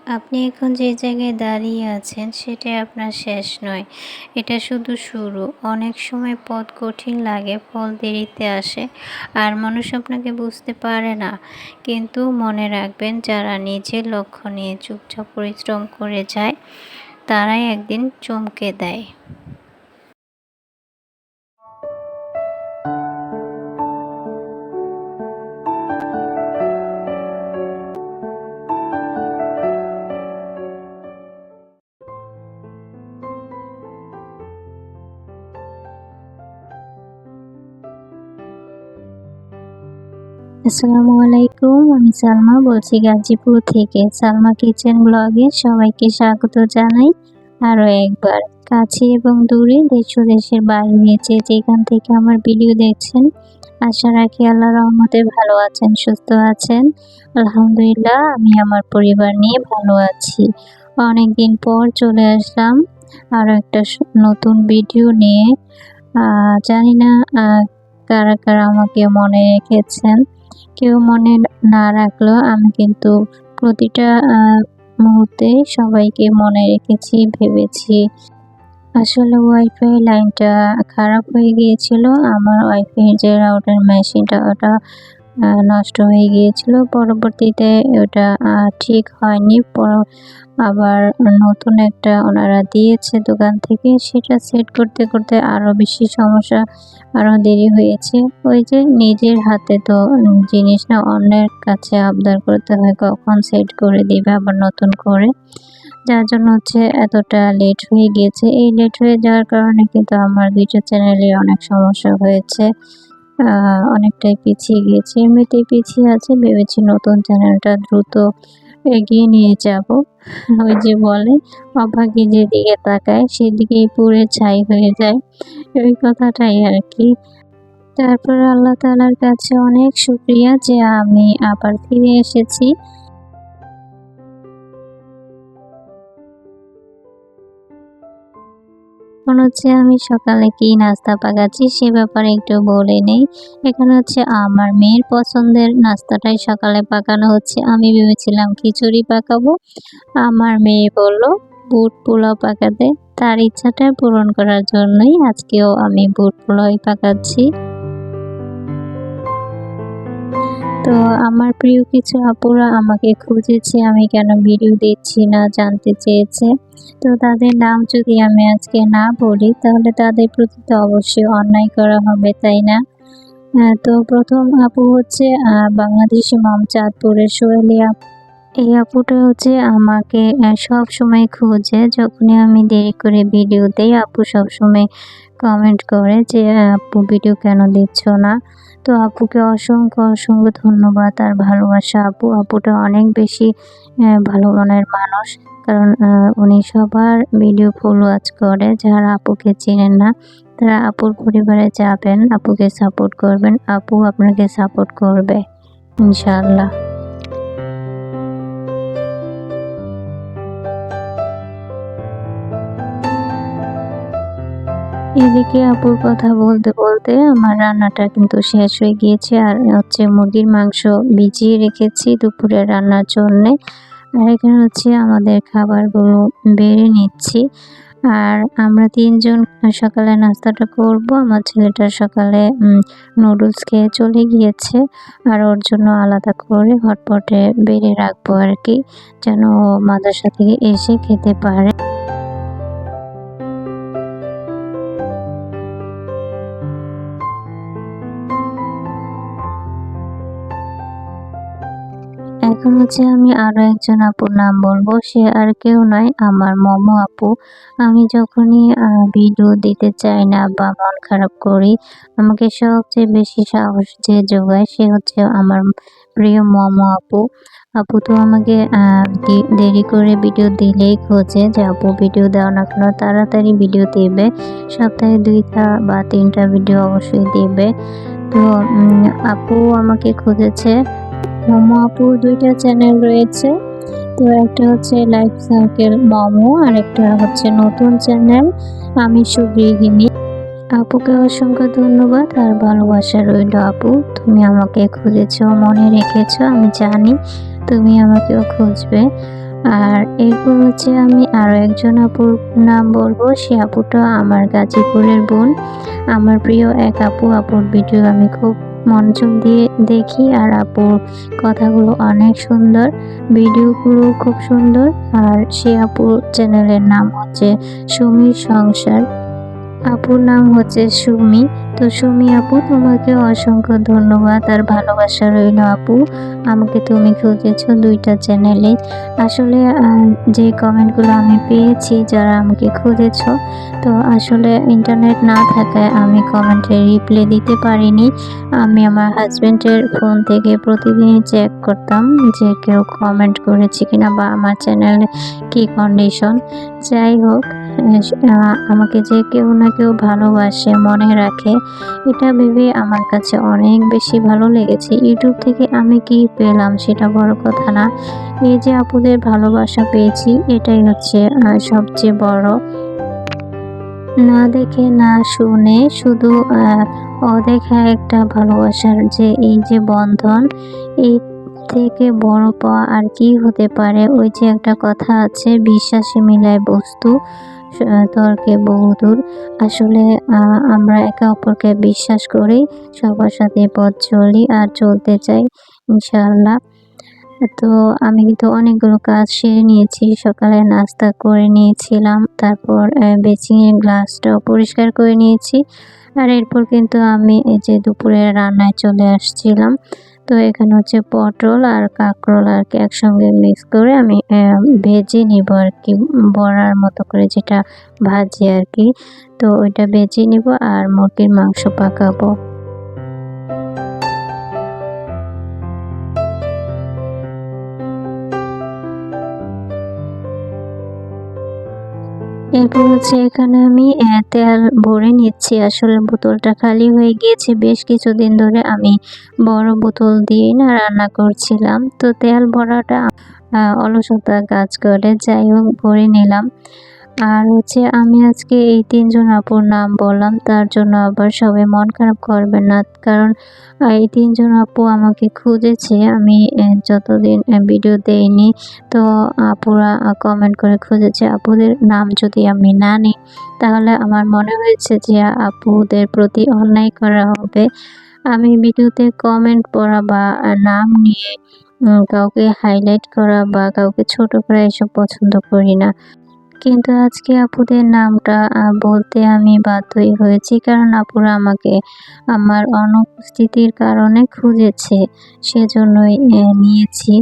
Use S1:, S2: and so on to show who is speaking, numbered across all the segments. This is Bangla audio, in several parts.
S1: আপনি এখন যে জায়গায় দাঁড়িয়ে আছেন সেটাই আপনার শেষ নয়। এটা শুধু শুরু। অনেক সময় পথ কঠিন লাগে, ফল দেরিতে আসে, আর মানুষ আপনাকে বুঝতে পারে না। কিন্তু মনে রাখবেন, যারা নিজের লক্ষ্য নিয়ে চুপচাপ পরিশ্রম করে যায়, তারাই একদিন চমকে দেয়। আসসালামু আলাইকুম, আমি সালমা বলছি গাজীপুর থেকে। সালমা কিচেন ব্লগে সবাইকে স্বাগত জানাই। আরও একবার কাছে এবং দূরে, দেশ ও দেশের বাইরে যে যেখান থেকে আমার ভিডিও দেখছেন, আশা রাখি আল্লাহর রহমতে ভালো আছেন, সুস্থ আছেন। আলহামদুলিল্লাহ, আমি আমার পরিবার নিয়ে ভালো আছি। অনেকদিন পর চলে আসলাম আরও একটা নতুন ভিডিও নিয়ে। জানি না কারা কারা আমাকে মনে রেখেছেন। কেউ মনে না রাখলেও আমি কিন্তু প্রতিটা মুহূর্তে সবাইকে মনে রেখেছি, ভেবেছি। আসলে ওয়াইফাই লাইনটা খারাপ হয়ে গিয়েছিল। আমার ওয়াইফাই যে রাউটার মেশিনটা ওটা নষ্ট হয়ে গিয়েছিল। পরবর্তীতে ওটা ঠিক হয়নি। আবার নতুন একটা ওনারা দিয়েছে দোকান থেকে, সেটা সেট করতে করতে আরও বেশি সমস্যা, আরও দেরি হয়েছে। ওই যে নিজের হাতে তো জিনিস না, অন্যের কাছে আবদার করতে হয় কখন সেট করে দিবে আবার নতুন করে, যার জন্য এতটা লেট হয়ে গিয়েছে। এই লেট হয়ে যাওয়ার কারণে কিন্তু আমার দুইটা চ্যানেলে অনেক সমস্যা হয়েছে, অনেকটাই পিছিয়ে গিয়েছে। এমনিতেই পিছিয়ে আছে, ভেবেছি নতুন চ্যানেলটা দ্রুত এগিয়ে নিয়ে যাব। ওই যে বলে, অভাগী যেদিকে তাকায় সেদিকেই পুড়ে ছাই হয়ে যায়, ওই কথাটাই আর কি। তারপরে আল্লাহ তাআলার কাছে অনেক শুকরিয়া যে আমি আবার ফিরে এসেছি। এখন আমি সকালে কি নাস্তা পাকাচ্ছি সে ব্যাপারে একটু বলে নেই। এখানে আমার মেয়ের পছন্দের নাস্তাটাই সকালে পাকানো হচ্ছে। আমি ভেবেছিলাম খিচুড়ি পাকাবো, আমার মেয়ে বলল বুট পোলাও পাকাতে। তার ইচ্ছাটা পূরণ করার জন্যই আজকেও আমি বুট পোলাওই পাকাচ্ছি। তো আমার প্রিয় কিছু আপুরা আমাকে খুঁজেছে, আমি কেন ভিডিও দিচ্ছি না, জানতে চেয়েছে। তো তাদের নাম যদি আমি আজকে না বলি তাহলে তাদের প্রতি তো অবশ্যই অন্যায় করা হবে, তাই না? তো প্রথম আপু বাংলাদেশি মম, চাঁদপুরের সোহেলি আপু। এই আপুটা আমাকে সব সময় খোঁজে, যখনই আমি দেরি করে ভিডিও দেই আপু সবসময় কমেন্ট করে যে আপু ভিডিও কেন দিচ্ছ না। তো আপুকে অসংখ্য অসংখ্য ধন্যবাদ আর ভালোবাসা। আপুটা অনেক বেশি ভালো মনের মানুষ, কারণ উনি সবার ভিডিও ফুল ওয়াচ করে। যারা আপুকে চেনেন না তারা আপুর পরিবারে যাবেন, আপুকে সাপোর্ট করবেন, আপু আপনাকে সাপোর্ট করবে ইনশাআল্লাহ। এদিকে আপুর কথা বলতে বলতে আমার রান্নাটা কিন্তু শেষ হয়ে গিয়েছে। আর মুরগির মাংস ভিজিয়ে রেখেছি দুপুরে রান্নার জন্যে। আর এখানে আমাদের খাবারগুলো বেড়ে নিচ্ছি। আর আমরা ৩ জন সকালে নাস্তাটা করব। আমার ছেলেটা সকালে নুডলস খেয়ে চলে গিয়েছে, আর ওর জন্য আলাদা করে হটপটে বেড়ে রাখবো আর কি, যেন ও মাদ্রাসা থেকে এসে খেতে পারে। এখন আমি আরো একজন আপুর নাম বলবো, সে আর কেউ নয়, আমার মমো আপু। আমি যখনই ভিডিও দিতে চাই না বা মন খারাপ করি, আমাকে সবচেয়ে বেশি সাহস যে যোগায় সে আমার প্রিয় মমো আপু। আপু তো আমাকে দেরি করে ভিডিও দিলেই খোঁজে যে আপু ভিডিও দাও না কেন, তাড়াতাড়ি ভিডিও দিবে, সপ্তাহে 2টা বা 3টা ভিডিও অবশ্যই দিবে। তো আপু আমাকে খুঁজেছে। মোমো আপুর 2টা চ্যানেল রয়েছে। তো একটা লাইফ সার্কেল মোমো, আর একটা নতুন চ্যানেল আমি সুগৃহিণী। আপুকে অসংখ্য ধন্যবাদ আর ভালোবাসা রইল। আপু, তুমি আমাকে খুঁজেছো, মনে রেখেছো, আমি জানি তুমি আমাকেও খুঁজবে। আর এরপর হচ্ছে আমি আরও একজন আপুর নাম বলবো। সে আপুটা আমার গাজীপুরের বোন। আমার প্রিয় এক আপু। আপুর ভিডিও আমি খুব মনোযোগ দিয়ে দেখি, আর আপুর কথাগুলো অনেক সুন্দর, ভিডিওগুলো খুব সুন্দর। আর সে আপুর চ্যানেলের নাম হচ্ছে সুমির সংসার। আপুর নাম হচ্ছে সুমি। তো সুমি আপু, তোমাকে অসংখ্য ধন্যবাদ আর ভালোবাসা রইল আপু। আমাকে তুমি খুঁজেছো দুইটা চ্যানেলে। আসলে যে কমেন্টগুলো আমি পেয়েছি, যারা আমাকে খুঁজেছো, তো আসলে ইন্টারনেট না থাকায় আমি কমেন্টে রিপ্লাই দিতে পারিনি। আমি আমার হাজব্যান্ডের ফোন থেকে প্রতিদিনই চেক করতাম যে কেউ কমেন্ট করেছে কিনা বা আমার চ্যানেলে কী কন্ডিশন। যাই হোক, আমাকে যে কেউ না কেউ ভালোবাসে, মনে রাখে, এটা ভেবে আমার কাছে অনেক বেশি ভালো লেগেছে। ইউটিউব থেকে আমি কি পেলাম সেটা বড় কথা না, এই যে আপুদের ভালোবাসা পেয়েছি, এটাই হচ্ছে সবচেয়ে বড়। না দেখে না শুনে শুধু অদেখা একটা ভালোবাসার যে এই যে বন্ধন, এই থেকে বড় পাওয়া আর কি হতে পারে। ওই যে একটা কথা আছে, বিশ্বাসে মিলায় বস্তু, তর্কে বহুদূর। আসলে আমরা একে অপরকে বিশ্বাস করি, সবার সাথে পথ চলি আর চলতে চাই ইনশাআল্লাহ। তো আমি কিন্তু অনেকগুলো কাজ সেরে নিয়েছি। সকালে নাস্তা করে নিয়েছিলাম, তারপর বেসিনের গ্লাসটাও পরিষ্কার করে নিয়েছি। আর এরপর কিন্তু আমি এই যে দুপুরে রান্নায় চলে আসছিলাম। তো এখানে হচ্ছে পটল আর কাঁকরোল আর কি একসঙ্গে মিক্স করে আমি ভেজে নিব আর কি, বড়ার মতো করে, যেটা ভাজি আর কি। তো ওইটা ভেজে নিব আর মুরগির মাংস পাকাবো। এরপর হচ্ছে এখানে আমি তেল ভরে নিচ্ছি। আসলে বোতলটা খালি হয়ে গিয়েছে, বেশ কিছুদিন ধরে আমি বড় বোতল দিয়ে না রান্না করছিলাম। তো তেল ভরাটা অলসতা কাজ করে। যাই হোক, ভরে নিলাম। আর হচ্ছে আমি আজকে এই ৩ জন আপুর নাম বললাম, তার জন্য আবার সবাই মন খারাপ করবেন না। কারণ এই ৩ জন আপু আমাকে খুঁজেছে। আমি যতদিন ভিডিও দেইনি, তো আপুরা কমেন্ট করে খুঁজেছে। আপুদের নাম যদি আমি না নিই, তাহলে আমার মনে হয়েছে যে আপুদের প্রতি অন্যায় করা হবে। আমি ভিডিওতে কমেন্ট পড়া বা নাম নিয়ে কাউকে হাইলাইট করা বা কাউকে ছোট করা এসব পছন্দ করি না। কিন্তু আজকে আপুদের নামটা বলতে আমি বাধ্যই হয়েছি, কারণ আপুরা আমাকে আমার অনুপস্থিতির কারণে খুঁজেছে, সেজন্যই নিয়েছি।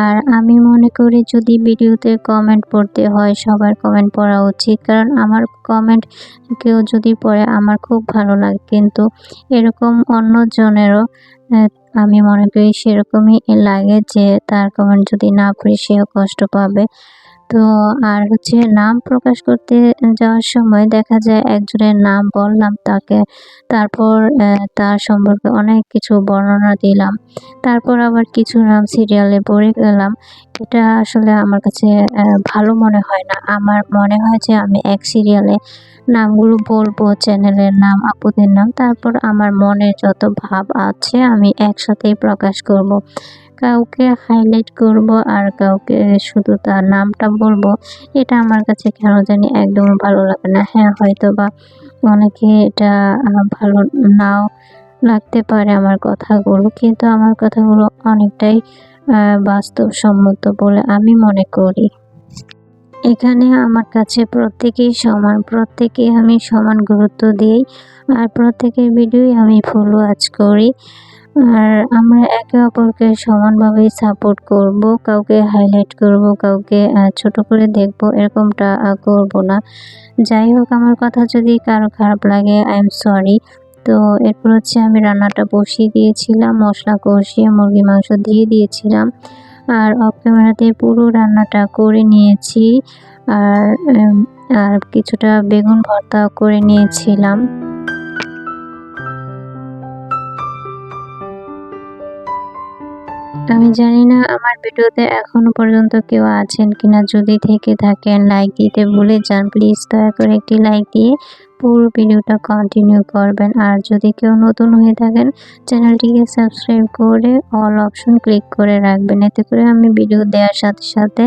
S1: আর আমি মনে করি যদি ভিডিওতে কমেন্ট পড়তে হয়, সবার কমেন্ট পড়া উচিত, কারণ আমার কমেন্ট কেউ যদি পড়ে আমার খুব ভালো লাগে, কিন্তু এরকম অন্যজনেরও আমি মনে করি সেরকমই লাগে, যে তার কমেন্ট যদি না পড়ি সেও কষ্ট পাবে। তো আর হচ্ছে নাম প্রকাশ করতে যাওয়ার সময় দেখা যায় একজনের নাম বললাম তাকে, তারপর তার সম্পর্কে অনেক কিছু বর্ণনা দিলাম, তারপর আবার কিছু নাম সিরিয়ালে পড়ে গেলাম। এটা আসলে আমার কাছে ভালো মনে হয় না। আমার মনে হয় যে আমি এক সিরিয়ালে নামগুলো বলবো, চ্যানেলের নাম, আপুদের নাম, তারপর আমার মনে যত ভাব আছে আমি একসাথেই প্রকাশ করব। কাউকে হাইলাইট করব আর কাউকে শুধু তার নামটা বলবো, এটা আমার কাছে কেন জানি একদম ভালো লাগে না। হ্যাঁ, হয়তোবা অনেকে এটা ভালো নাও লাগতে পারে আমার কথাগুলো, কিন্তু আমার কথাগুলো অনেকটাই বাস্তবসম্মত বলে আমি মনে করি। এখানে আমার কাছে প্রত্যেকেই সমান, প্রত্যেকে আমি সমান গুরুত্ব দিই, আর প্রত্যেকের ভিডিওই আমি ফুল ওয়াচ করি। আর আমরা একে অপরকে সমানভাবে সাপোর্ট করব, কাউকে হাইলাইট করব, কাউকে ছোট করে দেখব, এরকমটা করব না। যাই হোক, আমার কথা যদি কারো খারাপ লাগে, আই এম সরি। তো এরপর হচ্ছে আমি রান্নাটা বসিয়ে দিয়েছিলাম, মশলা কষিয়ে মুরগি মাংস দিয়ে দিয়েছিলাম, আর অফ ক্যামেরাতে পুরো রান্নাটা করে নিয়েছি। আর আর কিছুটা বেগুন ভর্তা করে নিয়েছিলাম। আমি জানি না আমার ভিডিওতে এখনো পর্যন্ত কেউ আছেন কিনা, যদি থেকে থাকেন লাইক দিতে ভুলে যান, প্লিজ দয়া করে একটি লাইক দিয়ে পুরো ভিডিওটা কন্টিনিউ করবেন। আর যদি কেউ নতুন হয়ে থাকেন, চ্যানেলটিকে সাবস্ক্রাইব করে অল অপশন ক্লিক করে রাখবেন, এতে করে আমি ভিডিও দেওয়ার সাথে সাথে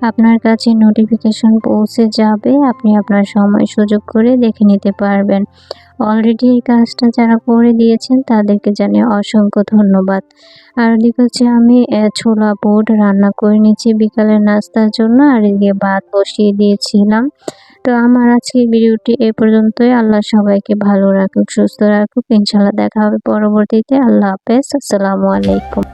S1: আপনার কাছে নোটিফিকেশন পৌঁছে যাবে, আপনি আপনার সময় সুযোগ করে দেখে নিতে পারবেন। অলরেডি এই কাজটা যারা করে দিয়েছেন তাদেরকে জানাই অসংখ্য ধন্যবাদ। আর ওদিকে হচ্ছে আমি ছোলা বুট রান্না করে নিচ্ছি বিকালের নাস্তার জন্য, আর এদিকে ভাত বসিয়ে দিয়েছিলাম। তো আমার আজকের ভিডিওটি এ পর্যন্তই। আল্লাহ সবাইকে ভালো রাখুক, সুস্থ রাখুক। ইনশাআল্লাহ দেখা হবে পরবর্তীতে। আল্লাহ হাফেজ। আসসালামু আলাইকুম।